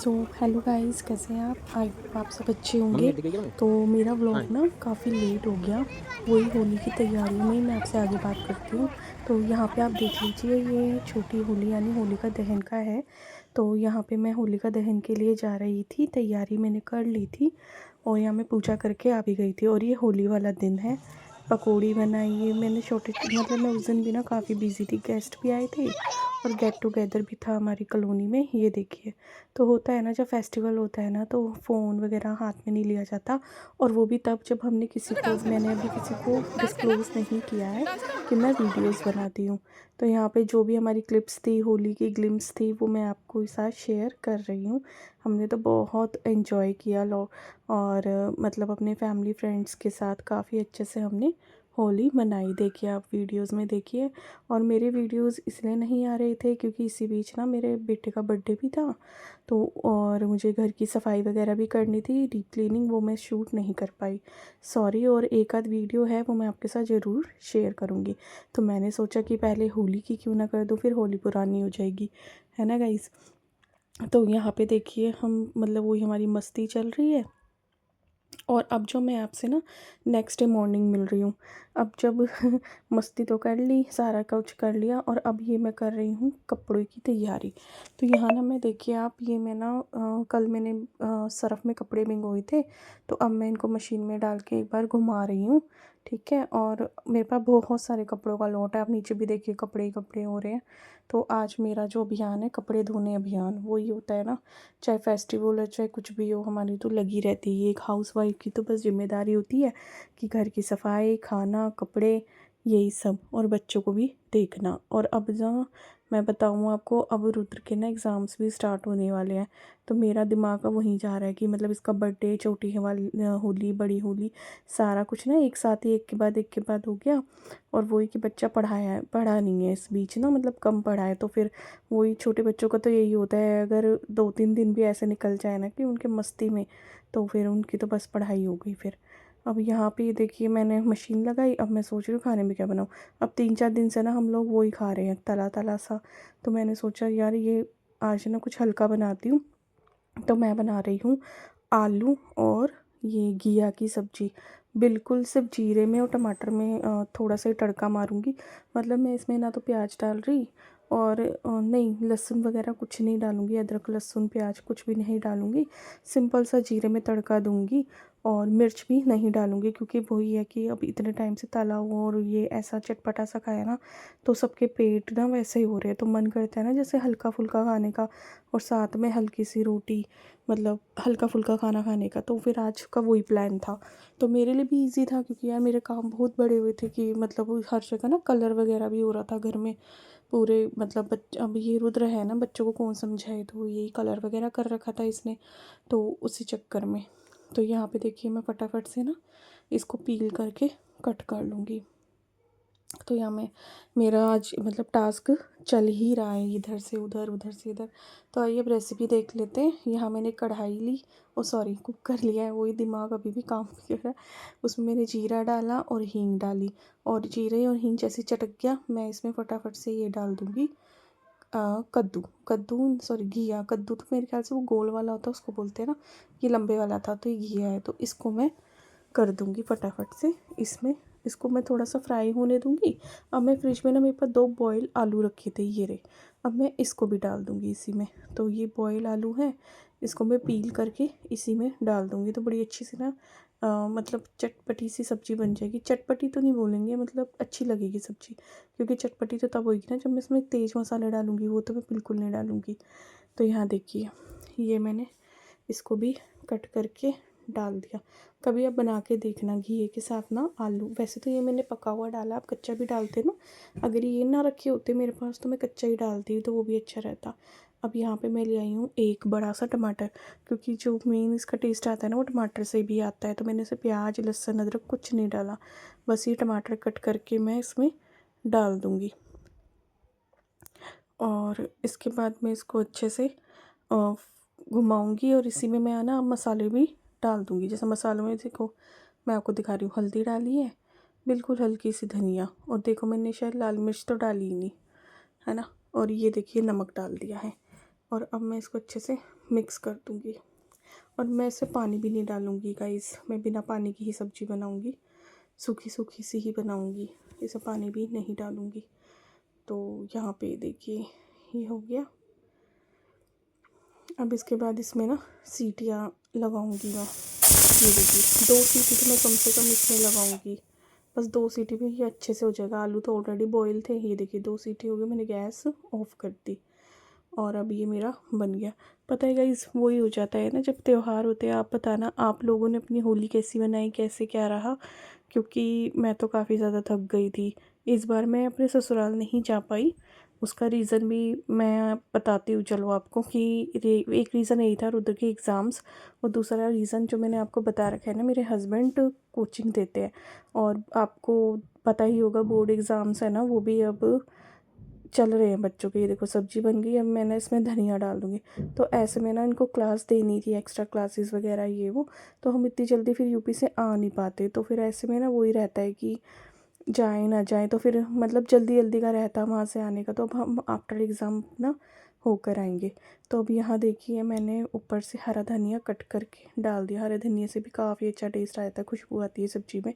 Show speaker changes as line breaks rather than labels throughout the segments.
So hello guys, कैसे हैं आप? आई होप आप सब अच्छे
मम्मी
होंगे।
ये दिखेगा मैं।
तो मेरा
हाँ।
व्लॉग ना काफ़ी लेट हो गया। वही होली की तैयारियों में ही मैं आपसे आगे बात करती हूँ। तो यहाँ पे आप देख लीजिए, ये छोटी होली यानी होलिका दहन का है। तो यहाँ पे मैं होलिका दहन के लिए जा रही थी, तैयारी मैंने कर ली थी और यहाँ मैं पूजा करके आ भी गई थी। और ये होली वाला दिन है। पकौड़ी बनाई मैंने छोटे, मतलब मैं उस दिन भी ना काफ़ी बिजी थी, गेस्ट भी आए थे और गेट टुगेदर भी था हमारी कॉलोनी में। ये देखिए, तो होता है ना, जब फेस्टिवल होता है ना तो फ़ोन वगैरह हाथ में नहीं लिया जाता। और वो भी तब जब हमने किसी को, मैंने अभी किसी को डिस्क्लोज़ नहीं किया है कि मैं वीडियोस बनाती हूँ। तो यहाँ पे जो भी हमारी क्लिप्स थी, होली की ग्लिम्स थी, वो मैं आपको साथ शेयर कर रही हूँ। हमने तो बहुत एंजॉय किया लो। और मतलब अपने फैमिली फ्रेंड्स के साथ काफ़ी अच्छे से हमने होली मनाई। देखिए, आप वीडियोस में देखिए। और मेरे वीडियोस इसलिए नहीं आ रहे थे क्योंकि इसी बीच ना मेरे बेटे का बर्थडे भी था। तो और मुझे घर की सफाई वगैरह भी करनी थी, डीप क्लीनिंग, वो मैं शूट नहीं कर पाई। सॉरी। और एक आध वीडियो है वो मैं आपके साथ ज़रूर शेयर करूँगी। तो मैंने सोचा कि पहले होली की क्यों ना कर दूँ, फिर होली पुरानी हो जाएगी, है ना गाइस। तो यहाँ पे देखिए, हम मतलब वही हमारी मस्ती चल रही है। और अब जो मैं आपसे ना नेक्स्ट डे मॉर्निंग मिल रही हूँ। अब जब मस्ती तो कर ली, सारा कुछ कर लिया, और अब ये मैं कर रही हूँ कपड़ों की तैयारी। तो यहाँ ना मैं, देखिए आप, ये मैं ना कल मैंने सर्फ़ में कपड़े भिगोए थे। तो अब मैं इनको मशीन में डाल के एक बार घुमा रही हूँ। ठीक है। और मेरे पास बहुत सारे कपड़ों का लॉट है। आप नीचे भी देखिए, कपड़े ही कपड़े हो रहे हैं। तो आज मेरा जो अभियान है, कपड़े धोने अभियान, वही होता है ना। चाहे फेस्टिवल हो चाहे कुछ भी हो, हमारी तो लगी रहती है। एक हाउसवाइफ की तो बस जिम्मेदारी होती है कि घर की सफाई, खाना, कपड़े, यही सब, और बच्चों को भी देखना। और अब जहाँ मैं बताऊँ आपको, अब रुद्र के ना एग्ज़ाम्स भी स्टार्ट होने वाले हैं। तो मेरा दिमाग अब वहीं जा रहा है कि मतलब इसका बर्थडे, छोटी है वाली होली, बड़ी होली, सारा कुछ ना एक साथ ही एक के बाद हो गया। और वही कि बच्चा पढ़ा नहीं है इस बीच ना, मतलब कम पढ़ा है। तो फिर वही, छोटे बच्चों का तो यही होता है, अगर 2-3 दिन भी ऐसे निकल जाए ना कि उनके मस्ती में, तो फिर उनकी तो बस पढ़ाई हो गई फिर। अब यहाँ पे ये देखिए, मैंने मशीन लगाई। अब मैं सोच रही हूँ खाने में क्या बनाऊँ। अब 3-4 दिन से ना हम लोग वही खा रहे हैं, तला तला सा। तो मैंने सोचा यार, ये आज ना कुछ हल्का बनाती हूँ। तो मैं बना रही हूँ आलू और ये घिया की सब्ज़ी। बिल्कुल सिर्फ जीरे में और टमाटर में थोड़ा सा ही तड़का मारूँगी। मतलब मैं इसमें ना तो प्याज डाल रही, और नहीं, लहसुन वगैरह कुछ नहीं डालूँगी, अदरक लहसुन प्याज कुछ भी नहीं डालूँगी। सिंपल सा जीरे में तड़का दूँगी। और मिर्च भी नहीं डालूँगी क्योंकि वही है कि अब इतने टाइम से तला हुआ और ये ऐसा चटपटा सा खाया ना, तो सबके पेट ना वैसे ही हो रहे हैं। तो मन करता है ना जैसे हल्का फुल्का खाने का, और साथ में हल्की सी रोटी, मतलब हल्का फुल्का खाना खाने का। तो फिर आज का वही प्लान था। तो मेरे लिए भी इजी था क्योंकि यार मेरे काम बहुत बड़े हुए थे कि मतलब हर जगह ना कलर वगैरह भी हो रहा था घर में पूरे। मतलब अब ये रुद्र है ना, बच्चों को कौन समझाए, तो यही कलर वगैरह कर रखा था इसने, तो उसी चक्कर में। तो यहाँ पे देखिए, मैं फटाफट से ना इसको पील करके कट कर लूँगी। तो यहाँ मैं, मेरा आज मतलब टास्क चल ही रहा है, इधर से उधर, उधर से इधर। तो आइए अब रेसिपी देख लेते हैं। यहाँ मैंने कढ़ाई ली, ओ सॉरी, कुकर लिया है, वही दिमाग अभी भी काम कर रहा है। उसमें मैंने जीरा डाला और हींग डाली। और जीरे और हींग जैसे चटक गया, मैं इसमें फटाफट से ये डाल दूँगी कद्दू। कद्दू सॉरी, घिया। कद्दू तो मेरे ख्याल से वो गोल वाला होता है, उसको बोलते हैं ना। ये लंबे वाला था, तो ये घिया है। तो इसको मैं कर दूँगी फटाफट से इसमें। इसको मैं थोड़ा सा फ्राई होने दूँगी। अब मैं फ्रिज में ना, मेरे पास 2 बॉयल आलू रखे थे, ये रहे। अब मैं इसको भी डाल दूँगी इसी में। तो ये बॉयल आलू है, इसको मैं पील करके इसी में डाल दूँगी। तो बड़ी अच्छी सी ना मतलब चटपटी सी सब्ज़ी बन जाएगी। चटपटी तो नहीं बोलेंगे, मतलब अच्छी लगेगी सब्ज़ी। क्योंकि चटपटी तो तब होगी ना जब मैं इसमें तेज़ मसाले डालूँगी, वो तो मैं बिल्कुल नहीं डालूँगी। तो यहाँ देखिए, ये मैंने इसको भी कट करके डाल दिया। कभी आप बना के देखना घी के साथ ना आलू। वैसे तो ये मैंने पका हुआ डाला, आप कच्चा भी डालते ना। अगर ये ना रखे होते मेरे पास तो मैं कच्चा ही डालती, तो वो भी अच्छा रहता। अब यहाँ पे मैं ले आई हूँ एक बड़ा सा टमाटर, क्योंकि जो मेन इसका टेस्ट आता है ना वो टमाटर से भी आता है। तो मैंने इसे प्याज, लहसुन, अदरक कुछ नहीं डाला, बस ये टमाटर कट करके मैं इसमें डाल दूँगी। और इसके बाद मैं इसको अच्छे से घुमाऊँगी, और इसी में मैं ना मसाले भी डाल दूँगी। जैसे मसालों में देखो, मैं आपको दिखा रही हूँ, हल्दी डाली है, बिल्कुल हल्की सी धनिया, और देखो मैंने शायद लाल मिर्च तो डाली ही नहीं, है ना। और ये देखिए, नमक डाल दिया है। और अब मैं इसको अच्छे से मिक्स कर दूँगी। और मैं इसमें पानी भी नहीं डालूँगी गाइस, मैं बिना पानी की ही सब्ज़ी बनाऊँगी, सूखी सूखी सी ही बनाऊँगी, इसमें पानी भी नहीं डालूँगी। तो यहाँ पे देखिए ये हो गया। अब इसके बाद इसमें ना सीटियाँ लगाऊंगी मैं। ये देखिए 2 सीटी तो मैं कम से कम इसमें लगाऊंगी, बस 2 सीटी में ये अच्छे से हो जाएगा। आलू तो ऑलरेडी बॉईल थे। ये देखिए 2 सीटी हो गई, मैंने गैस ऑफ कर दी और अब ये मेरा बन गया। पता है गाइस, वही हो जाता है ना जब त्यौहार होते हैं। आप बताना आप लोगों ने अपनी होली कैसी बनाई, कैसे क्या रहा, क्योंकि मैं तो काफ़ी ज़्यादा थक गई थी। इस बार मैं अपने ससुराल नहीं जा पाई, उसका रीज़न भी मैं बताती हूँ चलो आपको। कि एक रीज़न यही था रुद्र के एग्ज़ाम्स, और दूसरा रीज़न जो मैंने आपको बता रखा है ना, मेरे हस्बैंड कोचिंग देते हैं और आपको पता ही होगा बोर्ड एग्ज़ाम्स है ना, वो भी अब चल रहे हैं बच्चों के। ये देखो सब्जी बन गई, अब मैंने इसमें धनिया डाल दूँगी। तो ऐसे में ना इनको क्लास देनी थी, एक्स्ट्रा क्लासेस वगैरह ये वो, तो हम इतनी जल्दी फिर यूपी से आ नहीं पाते। तो फिर ऐसे में ना वही रहता है कि जाए ना जाए, तो फिर मतलब जल्दी जल्दी का रहता वहाँ से आने का। तो अब हम आफ्टर एग्ज़ाम ना होकर आएंगे। तो अब यहाँ देखिए मैंने ऊपर से हरा धनिया कट करके डाल दिया। हरे धनिया से भी काफ़ी अच्छा टेस्ट आता है, खुशबू आती है सब्ज़ी में।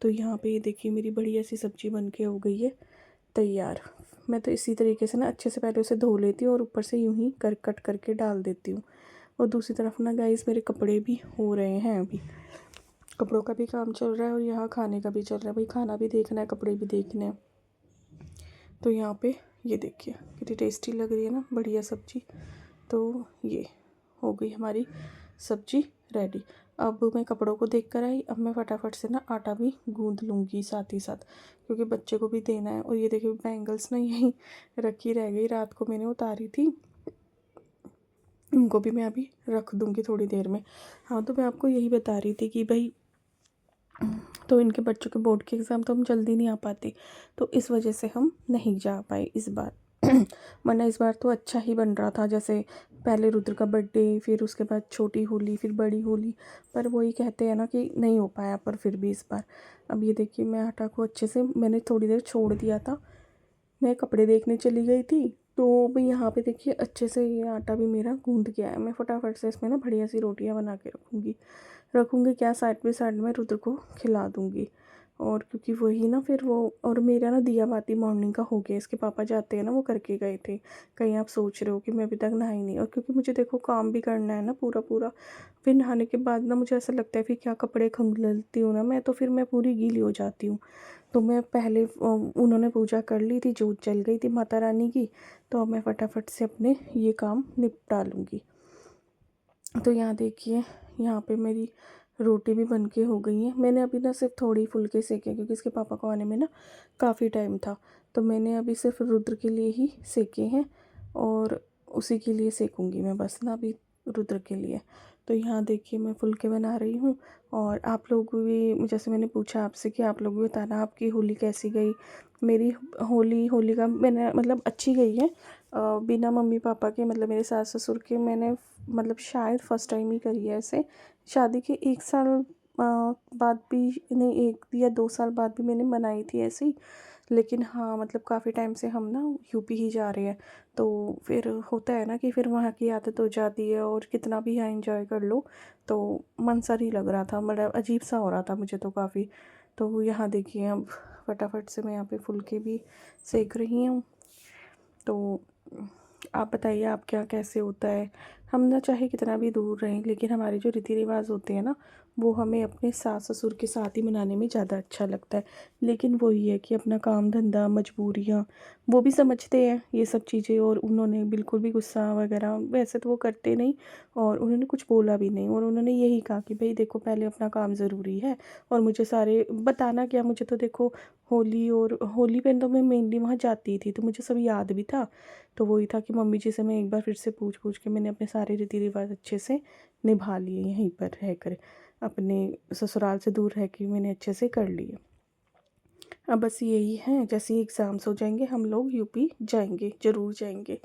तो यहाँ पे ये देखिए मेरी बढ़िया सी सब्ज़ी बन के हो गई है तैयार। मैं तो इसी तरीके से ना अच्छे से पहले उसे धो लेती हूँ और ऊपर से यूँ ही कट करके डाल देती हूँ। और दूसरी तरफ ना गाइस मेरे कपड़े भी हो रहे हैं, अभी कपड़ों का भी काम चल रहा है और यहाँ खाने का भी चल रहा है। भाई खाना भी देखना है, कपड़े भी देखने हैं। तो यहाँ पे ये देखिए कितनी टेस्टी लग रही है ना, बढ़िया सब्जी। तो ये हो गई हमारी सब्जी रेडी। अब मैं कपड़ों को देख कर आई, अब मैं फटाफट से ना आटा भी गूंद लूँगी साथ ही साथ, क्योंकि बच्चे को भी देना है। और ये देखिए बैंगल्स ना यहीं रखी रह गई, रात को मैंने उतारी थी, उनको भी मैं अभी रख दूँगी थोड़ी देर में। हाँ तो मैं आपको यही बता रही थी कि भाई तो इनके बच्चों के बोर्ड के एग्ज़ाम तो हम जल्दी नहीं आ पाते, तो इस वजह से हम नहीं जा पाए इस बार। वरना इस बार तो अच्छा ही बन रहा था, जैसे पहले रुद्र का बर्थडे, फिर उसके बाद छोटी होली, फिर बड़ी होली। पर वही कहते हैं ना कि नहीं हो पाया, पर फिर भी इस बार। अब ये देखिए मैं आटा को अच्छे से मैंने थोड़ी देर छोड़ दिया था, मैं कपड़े देखने चली गई थी। तो भाई यहाँ पे देखिए अच्छे से ये आटा भी मेरा गूंद गया है। मैं फटाफट से इसमें ना बढ़िया सी रोटियाँ बना के रखूँगी क्या, साइड बाई साइड में रुद्र को खिला दूँगी। और क्योंकि वही ना फिर वो, और मेरा ना दिया बाती मॉर्निंग का हो गया। इसके पापा जाते हैं ना, वो करके गए थे। कहीं आप सोच रहे हो कि मैं अभी तक नहाई नहीं, और क्योंकि मुझे देखो काम भी करना है ना पूरा पूरा। फिर नहाने के बाद ना मुझे ऐसा लगता है फिर क्या कपड़े खंगलती हूँ ना मैं, तो फिर मैं पूरी गीली हो जाती हूँ। तो मैं पहले उन्होंने पूजा कर ली थी, जोत जल गई थी माता रानी की, तो अब मैं फटाफट से अपने ये काम निपटा लूँगी। तो यहाँ देखिए यहाँ पे मेरी रोटी भी बन के हो गई है। मैंने अभी ना सिर्फ थोड़ी फुलके सेके, क्योंकि इसके पापा को आने में ना काफ़ी टाइम था। तो मैंने अभी सिर्फ रुद्र के लिए ही सेके हैं, और उसी के लिए सेकूँगी मैं बस ना अभी, रुद्र के लिए। तो यहाँ देखिए मैं फुलके बना रही हूँ। और आप लोग भी, जैसे मैंने पूछा आपसे कि आप लोग भी बताना आपकी होली कैसी गई। मेरी होली का मैंने मतलब अच्छी गई है, बिना मम्मी पापा के, मतलब मेरे सास ससुर के। मैंने मतलब शायद फ़र्स्ट टाइम ही करी है ऐसे। शादी के 1 साल बाद भी नहीं, 1 या 2 साल बाद भी मैंने मनाई थी ऐसे ही। लेकिन हाँ मतलब काफ़ी टाइम से हम ना यूपी ही जा रहे हैं, तो फिर होता है ना कि फिर वहाँ की आदत हो जाती है, और कितना भी यहाँ एंजॉय कर लो तो मन सा नहीं लग रहा था, मतलब अजीब सा हो रहा था मुझे तो काफ़ी। तो यहाँ देखिए अब फटाफट से मैं यहाँ पे फुलके भी सेक रही हूँ। तो आप बताइए आप क्या कैसे होता है। हम ना चाहे कितना भी दूर रहें, लेकिन हमारे जो रीति रिवाज होते हैं ना, वो हमें अपने सास ससुर के साथ ही मनाने में ज़्यादा अच्छा लगता है। लेकिन वही है कि अपना काम धंधा मजबूरियाँ, वो भी समझते हैं ये सब चीज़ें, और उन्होंने बिल्कुल भी गुस्सा वगैरह वैसे तो वो करते नहीं, और उन्होंने कुछ बोला भी नहीं। और उन्होंने यही कहा कि भाई देखो पहले अपना काम ज़रूरी है, और मुझे सारे बताना क्या, मुझे तो देखो होली, और होली पे तो मैं मेनली वहाँ जाती थी, तो मुझे सब याद भी था। तो वही था कि मम्मी जी से मैं एक बार फिर से पूछ पूछ के मैंने अपने सारे रीति रिवाज अच्छे से निभा लिए, यहीं पर रह कर, अपने ससुराल से दूर रह के मैंने अच्छे से कर लिए। अब बस यही है, जैसे ही एग्ज़ाम्स हो जाएंगे हम लोग यूपी जाएंगे, ज़रूर जाएंगे।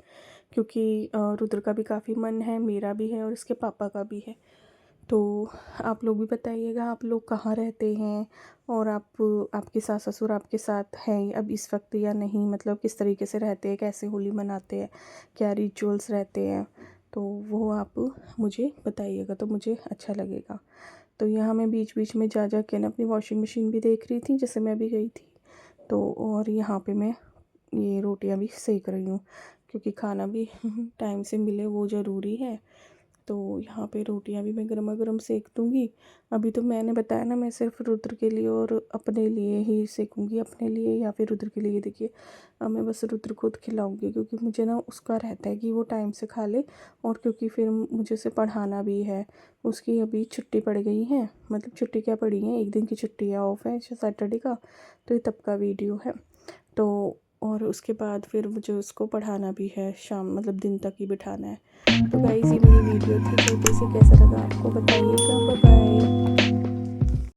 क्योंकि रुद्र का भी काफ़ी मन है, मेरा भी है, और इसके पापा का भी है। तो आप लोग भी बताइएगा आप लोग कहाँ रहते हैं, और आपके सास ससुर आपके साथ हैं अब इस वक्त या नहीं, मतलब किस तरीके से रहते हैं, कैसे होली मनाते हैं, क्या रिचुअल्स रहते हैं। तो वो आप मुझे बताइएगा तो मुझे अच्छा लगेगा। तो यहाँ मैं बीच बीच में जा के ना अपनी वॉशिंग मशीन भी देख रही थी, जैसे मैं अभी गई थी। तो और यहाँ पे मैं ये रोटियां भी सेक रही हूँ, क्योंकि खाना भी टाइम से मिले वो ज़रूरी है। तो यहाँ पे रोटियां भी मैं गरमा गरम सेक दूँगी। अभी तो मैंने बताया ना, मैं सिर्फ रुद्र के लिए और अपने लिए ही सेकूँगी, अपने लिए या फिर रुद्र के लिए। देखिए अब मैं बस रुद्र को खिलाऊँगी, क्योंकि मुझे ना उसका रहता है कि वो टाइम से खा ले, और क्योंकि फिर मुझे उसे पढ़ाना भी है। उसकी अभी छुट्टी पड़ गई है, मतलब छुट्टी क्या पड़ी है, एक दिन की छुट्टी है, ऑफ है सैटरडे का। तो ये तब का वीडियो है। तो और उसके बाद फिर मुझे उसको पढ़ाना भी है, शाम मतलब दिन तक ही बिठाना है। तो गाइस ये मेरी वीडियो थी छोटी सी, कैसा लगा आपको बताइएगा। Bye bye.